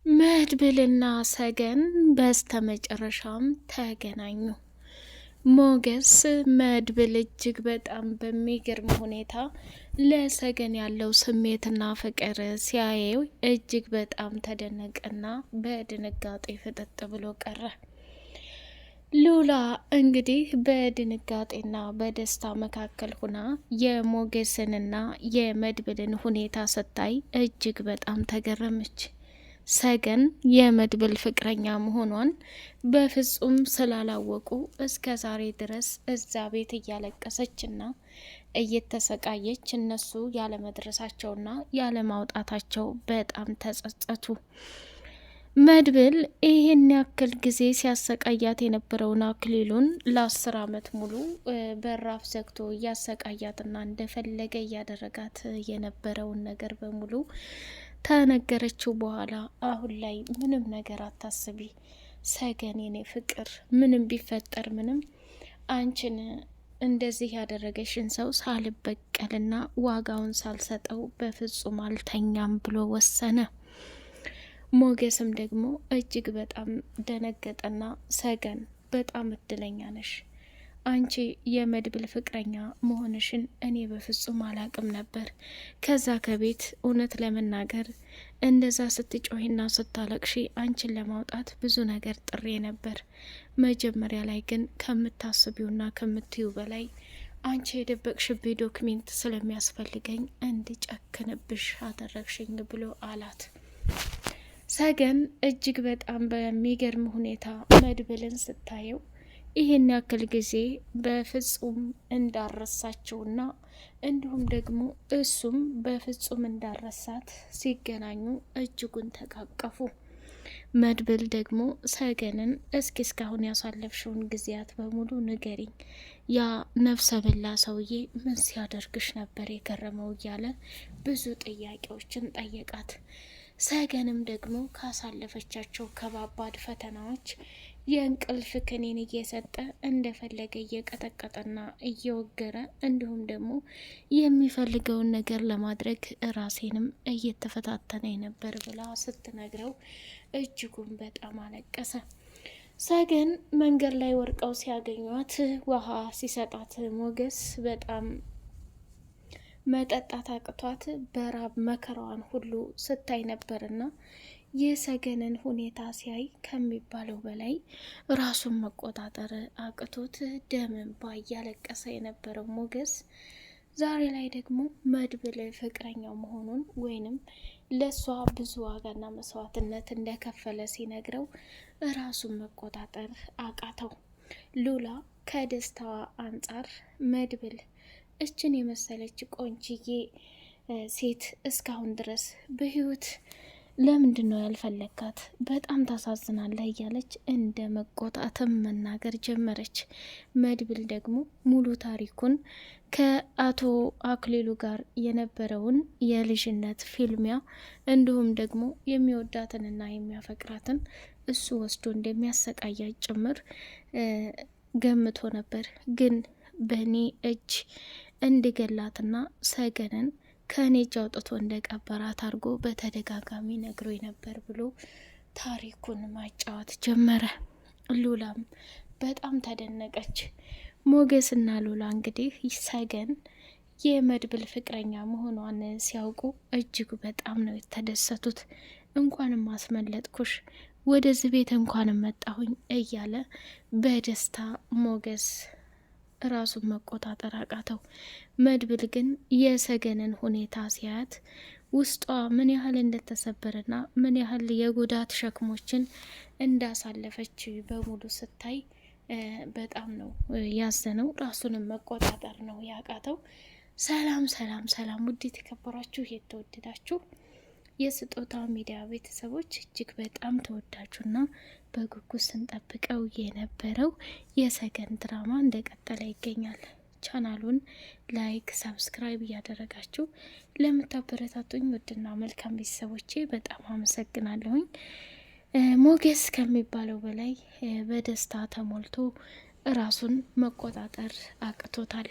መድብልና ሰገን በስተመጨረሻም ተገናኙ። ሞገስ መድብል እጅግ በጣም በሚገርም ሁኔታ ለሰገን ያለው ስሜትና ፍቅር ሲያየው እጅግ በጣም ተደነቀና በድንጋጤ ፍጥጥ ብሎ ቀረ። ሉላ እንግዲህ በድንጋጤና በደስታ መካከል ሆና የሞገስንና የመድብልን ሁኔታ ስታይ እጅግ በጣም ተገረመች። ሰገን የመድብል ፍቅረኛ መሆኗን በፍጹም ስላላወቁ እስከ ዛሬ ድረስ እዛ ቤት እያለቀሰችና እየተሰቃየች እነሱ ያለመድረሳቸውና ያለማውጣታቸው በጣም ተጸጸቱ። መድብል ይህን ያክል ጊዜ ሲያሰቃያት የነበረውን አክሊሉን ለ10 ዓመት ሙሉ በራፍ ዘግቶ እያሰቃያትና እንደፈለገ እያደረጋት የነበረውን ነገር በሙሉ ተነገረችው በኋላ አሁን ላይ ምንም ነገር አታስቢ ሰገን፣ የኔ ፍቅር፣ ምንም ቢፈጠር ምንም አንቺን እንደዚህ ያደረገሽን ሰው ሳልበቀልና ዋጋውን ሳልሰጠው በፍጹም አልተኛም ብሎ ወሰነ። ሞገስም ደግሞ እጅግ በጣም ደነገጠና ሰገን በጣም እድለኛ ነሽ፣ አንቺ የመድብል ፍቅረኛ መሆንሽን እኔ በፍጹም አላቅም ነበር። ከዛ ከቤት እውነት ለመናገር እንደዛ ስትጮሂና ስታለቅሺ አንቺን ለማውጣት ብዙ ነገር ጥሬ ነበር። መጀመሪያ ላይ ግን ከምታስቢውና ከምትዩ በላይ አንቺ የደበቅሽብኝ ዶክሜንት ስለሚያስፈልገኝ እንድጨክንብሽ አደረግሽኝ ብሎ አላት። ሰገን እጅግ በጣም በሚገርም ሁኔታ መድብልን ስታየው ይህን ያክል ጊዜ በፍጹም እንዳረሳቸውና እንዲሁም ደግሞ እሱም በፍጹም እንዳረሳት ሲገናኙ እጅጉን ተቃቀፉ። መድብል ደግሞ ሰገንን እስኪ እስካሁን ያሳለፍሽውን ጊዜያት በሙሉ ንገሪኝ፣ ያ ነፍሰ በላ ሰውዬ ምን ሲያደርግሽ ነበር የከረመው እያለ ብዙ ጥያቄዎችን ጠየቃት። ሰገንም ደግሞ ካሳለፈቻቸው ከባባድ ፈተናዎች የእንቅልፍ ክኒን እየሰጠ እንደፈለገ እየቀጠቀጠና እየወገረ እንዲሁም ደግሞ የሚፈልገውን ነገር ለማድረግ ራሴንም እየተፈታተነ ነበር ብላ ስትነግረው እጅጉን በጣም አለቀሰ። ሰገን መንገድ ላይ ወርቀው ሲያገኟት ውሃ ሲሰጣት ሞገስ በጣም መጠጣት አቅቷት በራብ መከራዋን ሁሉ ስታይ ነበርና የሰገንን ሁኔታ ሲያይ ከሚባለው በላይ ራሱን መቆጣጠር አቅቶት ደም እንባ እያለቀሰ የነበረው ሞገስ ዛሬ ላይ ደግሞ መድብል ፍቅረኛው መሆኑን ወይንም ለሷ ብዙ ዋጋና መስዋዕትነት እንደከፈለ ሲነግረው ራሱን መቆጣጠር አቃተው። ሉላ ከደስታዋ አንጻር መድብል እችን የመሰለች ቆንጅዬ ሴት እስካሁን ድረስ በህይወት ለምንድን ነው ያልፈለካት? በጣም ታሳዝናለህ እያለች እንደ መቆጣትም መናገር ጀመረች። መድብል ደግሞ ሙሉ ታሪኩን ከአቶ አክሊሉ ጋር የነበረውን የልጅነት ፊልሚያ እንዲሁም ደግሞ የሚወዳትንና የሚያፈቅራትን እሱ ወስዶ እንደሚያሰቃያት ጭምር ገምቶ ነበር። ግን በእኔ እጅ እንዲገላትና ሰገንን ከእኔ እጅ አውጥቶ እንደቀበራት አድርጎ በተደጋጋሚ ነግሮ ነበር ብሎ ታሪኩን ማጫወት ጀመረ። ሉላም በጣም ተደነቀች። ሞገስና ሉላ እንግዲህ ሰገን የመድብል ፍቅረኛ መሆኗን ሲያውቁ እጅግ በጣም ነው የተደሰቱት። እንኳንም አስመለጥኩሽ፣ ወደዚህ ቤት እንኳንም መጣሁኝ እያለ በደስታ ሞገስ ራሱን መቆጣጠር አቃተው። መድብል ግን የሰገንን ሁኔታ ሲያያት ውስጧ ምን ያህል እንደተሰበረና ምን ያህል የጉዳት ሸክሞችን እንዳሳለፈች በሙሉ ስታይ በጣም ነው ያዘነው። ራሱንም መቆጣጠር ነው ያቃተው። ሰላም ሰላም ሰላም! ውድ የተከበራችሁ የተወደዳችሁ የስጦታ ሚዲያ ቤተሰቦች እጅግ በጣም ተወዳጁና በጉጉት ስንጠብቀው የነበረው የሰገን ድራማ እንደቀጠለ ይገኛል። ቻናሉን ላይክ፣ ሰብስክራይብ እያደረጋችሁ ለምታበረታቱኝ ውድና መልካም ቤተሰቦቼ በጣም አመሰግናለሁኝ። ሞገስ ከሚባለው በላይ በደስታ ተሞልቶ ራሱን መቆጣጠር አቅቶታል።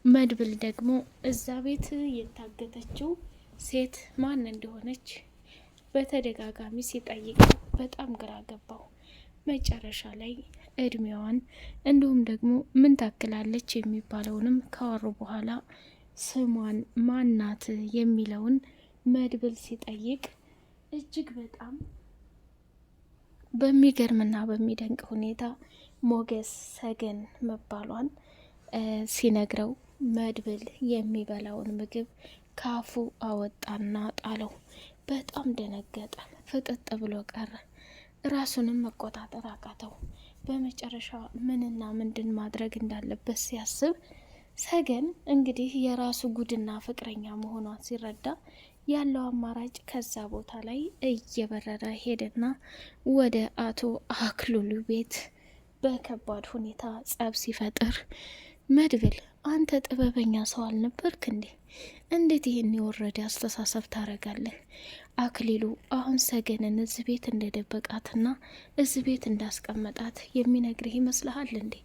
መድብል ደግሞ እዛ ቤት የታገተችው ሴት ማን እንደሆነች በተደጋጋሚ ሲጠይቅ በጣም ግራ ገባው። መጨረሻ ላይ እድሜዋን እንዲሁም ደግሞ ምን ታክላለች የሚባለውንም ካወሩ በኋላ ስሟን ማናት የሚለውን መድብል ሲጠይቅ እጅግ በጣም በሚገርምና በሚደንቅ ሁኔታ ሞገስ ሰገን መባሏን ሲነግረው መድብል የሚበላውን ምግብ ካፉ አወጣና ጣለው። በጣም ደነገጠ። ፍጥጥ ብሎ ቀረ። ራሱንም መቆጣጠር አቃተው። በመጨረሻ ምንና ምንድን ማድረግ እንዳለበት ሲያስብ ሰገን እንግዲህ የራሱ ጉድና ፍቅረኛ መሆኗን ሲረዳ ያለው አማራጭ ከዛ ቦታ ላይ እየበረረ ሄደና ወደ አቶ አክሉሉ ቤት በከባድ ሁኔታ ጸብ ሲፈጥር መድብል አንተ ጥበበኛ ሰው አልነበርክ እንዴ? እንዴት ይህን የወረደ አስተሳሰብ ታረጋለህ? አክሊሉ አሁን ሰገንን እዚህ ቤት እንደደበቃትና እዚህ ቤት እንዳስቀመጣት የሚነግርህ ይመስልሃል እንዴ?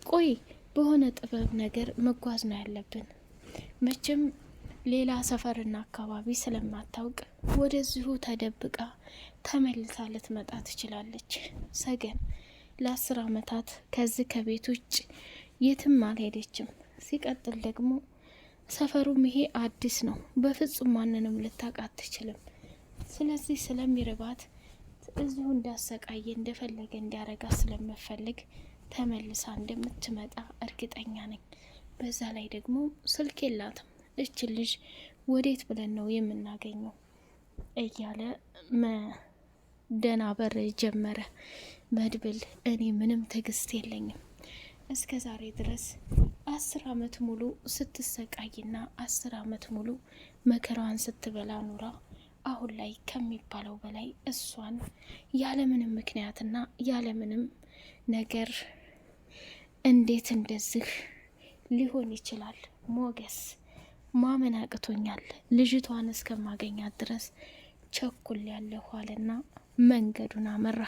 ቆይ በሆነ ጥበብ ነገር መጓዝ ነው ያለብን። መቼም ሌላ ሰፈርና አካባቢ ስለማታውቅ ወደዚሁ ተደብቃ ተመልሳ ልትመጣ ትችላለች። ሰገን ለ10 ዓመታት ከዚህ ከቤት ውጭ የትም አልሄደችም። ሲቀጥል ደግሞ ሰፈሩም ይሄ አዲስ ነው። በፍጹም ማንንም ልታውቅ አትችልም። ስለዚህ ስለሚርባት እዚሁ እንዳሰቃየ እንደፈለገ እንዲያረጋ ስለምፈልግ ተመልሳ እንደምትመጣ እርግጠኛ ነኝ። በዛ ላይ ደግሞ ስልክ የላትም። እችን ልጅ ወዴት ብለን ነው የምናገኘው? እያለ መደናበር ጀመረ መድብል። እኔ ምንም ትዕግስት የለኝም። እስከ ዛሬ ድረስ 10 ዓመት ሙሉ ስትሰቃይና 10 ዓመት ሙሉ መከራዋን ስትበላ ኑራ አሁን ላይ ከሚባለው በላይ እሷን ያለምንም ምክንያትና ያለምንም ነገር እንዴት እንደዚህ ሊሆን ይችላል? ሞገስ ማመን አቅቶኛል። ልጅቷን እስከማገኛት ድረስ ቸኩል ያለሁ አለና መንገዱን አመራ።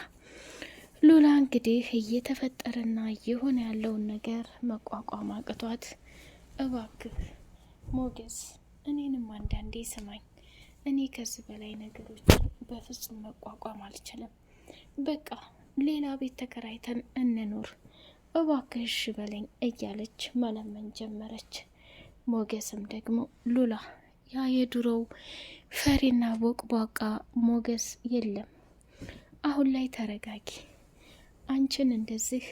ሉላ እንግዲህ እየተፈጠረና እየሆነ ያለውን ነገር መቋቋም አቅቷት እባክህ ሞገስ እኔንም አንዳንዴ ስማኝ፣ እኔ ከዚህ በላይ ነገሮችን በፍጹም መቋቋም አልችልም። በቃ ሌላ ቤት ተከራይተን እንኖር እባክህ እሺ በለኝ እያለች መለመን ጀመረች። ሞገስም ደግሞ ሉላ ያ የድሮው ፈሪና ቦቅቧቃ ሞገስ የለም። አሁን ላይ ተረጋጊ። አንቺን እንደዚህ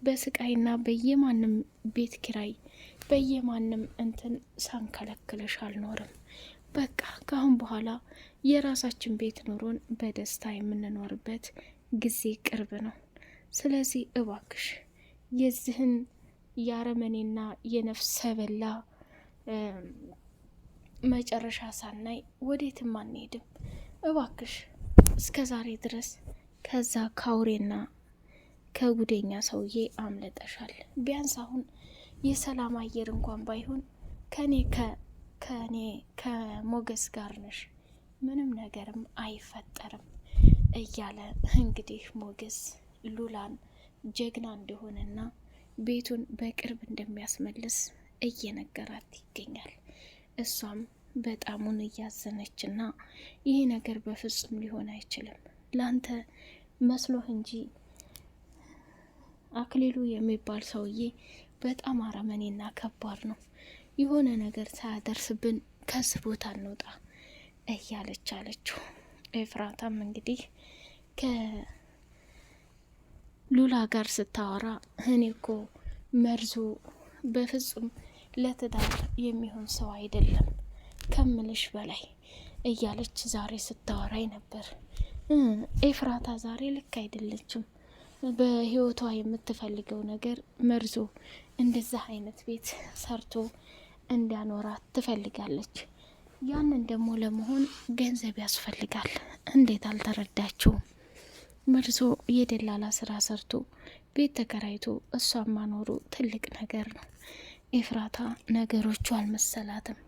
በስቃይና በየማንም ቤት ኪራይ በየማንም እንትን ሳንከለክለሽ አልኖርም። በቃ ከአሁን በኋላ የራሳችን ቤት ኑሮን በደስታ የምንኖርበት ጊዜ ቅርብ ነው። ስለዚህ እባክሽ የዚህን የአረመኔና የነፍሰ በላ መጨረሻ ሳናይ ወዴትም አንሄድም። እባክሽ እስከ ዛሬ ድረስ ከዛ ካውሬና ከጉደኛ ሰውዬ አምልጠሻል። ቢያንስ አሁን የሰላም አየር እንኳን ባይሆን ከኔ ከሞገስ ጋር ነሽ፣ ምንም ነገርም አይፈጠርም እያለ እንግዲህ ሞገስ ሉላን ጀግና እንደሆነና ቤቱን በቅርብ እንደሚያስመልስ እየነገራት ይገኛል። እሷም በጣሙን እያዘነችና ይህ ነገር በፍጹም ሊሆን አይችልም፣ ላንተ መስሎህ እንጂ አክሊሉ የሚባል ሰውዬ በጣም አረመኔና ከባድ ነው። የሆነ ነገር ሳያደርስብን ከዚህ ቦታ እንውጣ እያለች አለችው። ኤፍራታም እንግዲህ ከሉላ ጋር ስታወራ እኔ እኮ መርዙ በፍጹም ለትዳር የሚሆን ሰው አይደለም ከምልሽ በላይ እያለች ዛሬ ስታወራኝ ነበር። ኤፍራታ ዛሬ ልክ አይደለችም። በህይወቷ የምትፈልገው ነገር መርዞ እንደዛ አይነት ቤት ሰርቶ እንዲያኖራት ትፈልጋለች። ያንን ደግሞ ለመሆን ገንዘብ ያስፈልጋል። እንዴት አልተረዳችውም? መርዞ የደላላ ስራ ሰርቶ ቤት ተከራይቶ እሷን ማኖሩ ትልቅ ነገር ነው። ኤፍራታ ነገሮቹ አልመሰላትም።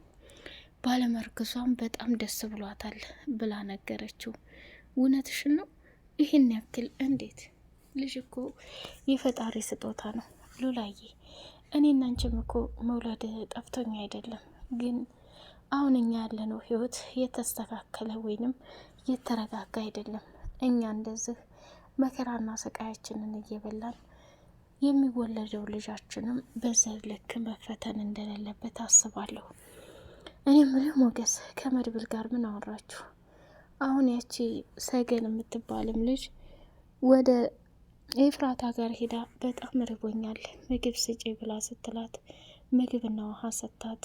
ባለመርክሷም በጣም ደስ ብሏታል ብላ ነገረችው። እውነትሽን ነው? ይህን ያክል እንዴት? ልጅ እኮ የፈጣሪ ስጦታ ነው ሉላዬ። እኔና አንቺም እኮ መውለድ ጠፍቶኝ አይደለም፣ ግን አሁን እኛ ያለነው ህይወት የተስተካከለ ወይንም የተረጋጋ አይደለም። እኛ እንደዚህ መከራና ስቃያችንን እየበላን የሚወለደው ልጃችንም በዚህ ልክ መፈተን እንደሌለበት አስባለሁ። እኔ ምንም ሞገስ ከመድብል ጋር ምን አወራችሁ? አሁን ያቺ ሰገን የምትባልም ልጅ ወደ ኤፍራታ ጋር ሄዳ በጣም ርቦኛል ምግብ ስጪ ብላ ስትላት ምግብና ውሃ ሰታት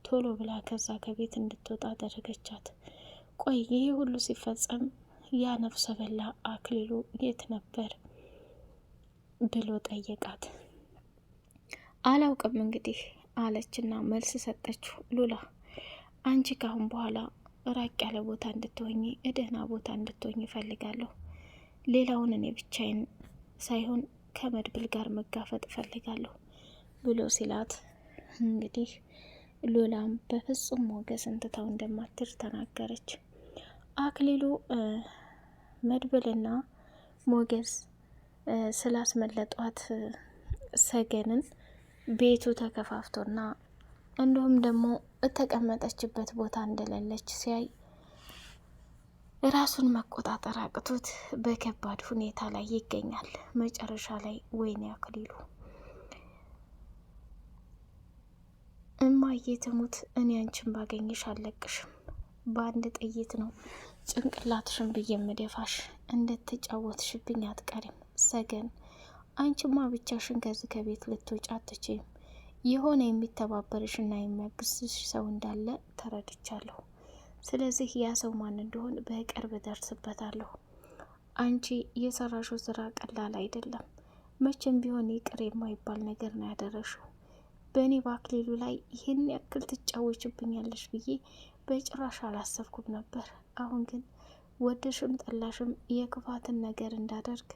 ቶሎ ብላ ከዛ ከቤት እንድትወጣ አደረገቻት። ቆይ ይህ ሁሉ ሲፈጸም ያ ነፍሰ በላ አክሊሉ የት ነበር ብሎ ጠየቃት። አላውቅም እንግዲህ አለችና መልስ ሰጠችው። ሉላ አንቺ ካሁን በኋላ ራቅ ያለ ቦታ እንድትሆኝ እደህና ቦታ እንድትሆኝ እፈልጋለሁ። ሌላውን እኔ ብቻዬን ሳይሆን ከመድብል ጋር መጋፈጥ እፈልጋለሁ ብሎ ሲላት እንግዲህ ሉላም በፍጹም ሞገስን ትታው እንደማትር ተናገረች። አክሊሉ መድብልና ሞገስ ስላስመለጧት ሰገንን ቤቱ ተከፋፍቶና እንዲሁም ደግሞ እተቀመጠችበት ቦታ እንደሌለች ሲያይ ራሱን መቆጣጠር አቅቶት በከባድ ሁኔታ ላይ ይገኛል። መጨረሻ ላይ ወይኔ አክሊሉ እማዬ ትሙት እኔ አንቺን ባገኝሽ አልለቅሽም፣ በአንድ ጥይት ነው ጭንቅላትሽን ብዬ የምደፋሽ፣ እንደተጫወትሽብኝ አትቀሪም። ሰገን አንቺማ ብቻሽን ከዚህ ከቤት ልትወጪ አትችይም። የሆነ የሚተባበርሽና የሚያግዝሽ ሰው እንዳለ ተረድቻለሁ። ስለዚህ ያ ሰው ማን እንደሆን በቅርብ ደርስበታለሁ። አንቺ የሰራሽው ስራ ቀላል አይደለም። መቼም ቢሆን ይቅር የማይባል ነገር ነው ያደረሽው። በእኔ በአክሊሉ ላይ ይህን ያክል ትጫወችብኛለሽ ብዬ በጭራሽ አላሰብኩም ነበር። አሁን ግን ወደሽም ጠላሽም የክፋትን ነገር እንዳደርግ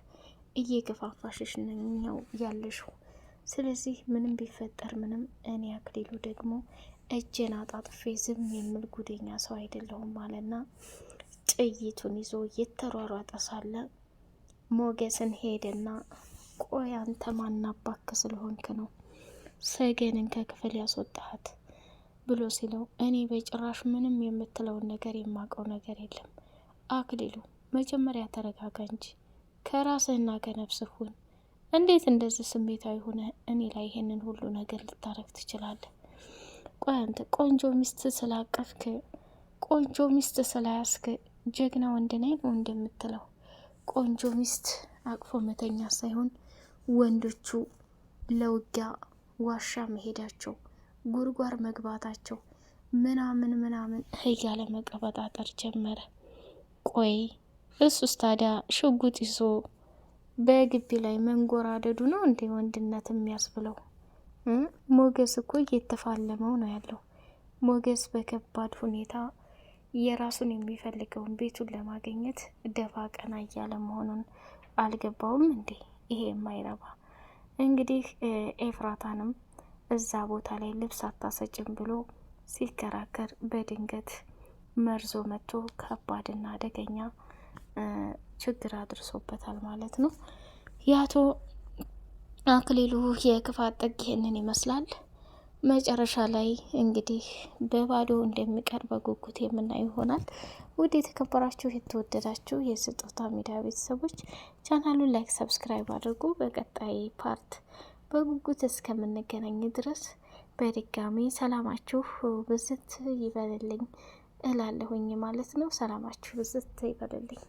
እየገፋፋሽሽ ነው ያለሽው። ስለዚህ ምንም ቢፈጠር ምንም እኔ አክሊሉ ደግሞ እጄን አጣጥፌ ዝም የምል ጉደኛ ሰው አይደለሁም አለና ጥይቱን ይዞ እየተሯሯጠ ሳለ ሞገስን ሄደና ቆይ አንተ ማናባክ ስለሆንክ ነው ሰገንን ከክፍል ያስወጣሃት ብሎ ሲለው እኔ በጭራሽ ምንም የምትለውን ነገር የማውቀው ነገር የለም። አክሊሉ መጀመሪያ ተረጋጋ እንጂ ከራስህና ከነፍስህ ሁን። እንዴት እንደዚህ ስሜታዊ ሆነ እኔ ላይ ይሄንን ሁሉ ነገር ልታረግ ትችላለህ? ቆይ አንተ ቆንጆ ሚስት ስላቀፍክ ቆንጆ ሚስት ስላያስክ ጀግና ወንድ ነኝ ነው እንደምትለው? ቆንጆ ሚስት አቅፎ መተኛ ሳይሆን ወንዶቹ ለውጊያ ዋሻ መሄዳቸው፣ ጉርጓር መግባታቸው ምናምን ምናምን እያለ መቀበጣጠር ጀመረ። ቆይ እሱስ ታዲያ ሽጉጥ ይዞ በግቢ ላይ መንጎራደዱ ነው እንዴ ወንድነት የሚያስብለው? ሞገስ እኮ እየተፋለመው ነው ያለው። ሞገስ በከባድ ሁኔታ የራሱን የሚፈልገውን ቤቱን ለማግኘት ደፋ ቀና እያለ መሆኑን አልገባውም እንዴ? ይሄ የማይረባ እንግዲህ ኤፍራታንም እዛ ቦታ ላይ ልብስ አታሰጭም ብሎ ሲከራከር በድንገት መርዞ መጥቶ ከባድና አደገኛ ችግር አድርሶበታል ማለት ነው። የአቶ አክሊሉ የክፋት ጥግ ይህንን ይመስላል። መጨረሻ ላይ እንግዲህ በባዶ እንደሚቀር በጉጉት የምናየው ይሆናል። ውድ የተከበራችሁ የተወደዳችሁ የስጦታ ሚዲያ ቤተሰቦች ቻናሉን ላይክ፣ ሰብስክራይብ አድርጉ። በቀጣይ ፓርት በጉጉት እስከምንገናኝ ድረስ በድጋሚ ሰላማችሁ ብዝት ይበልልኝ እላለሁኝ ማለት ነው። ሰላማችሁ ብዝት ይበልልኝ።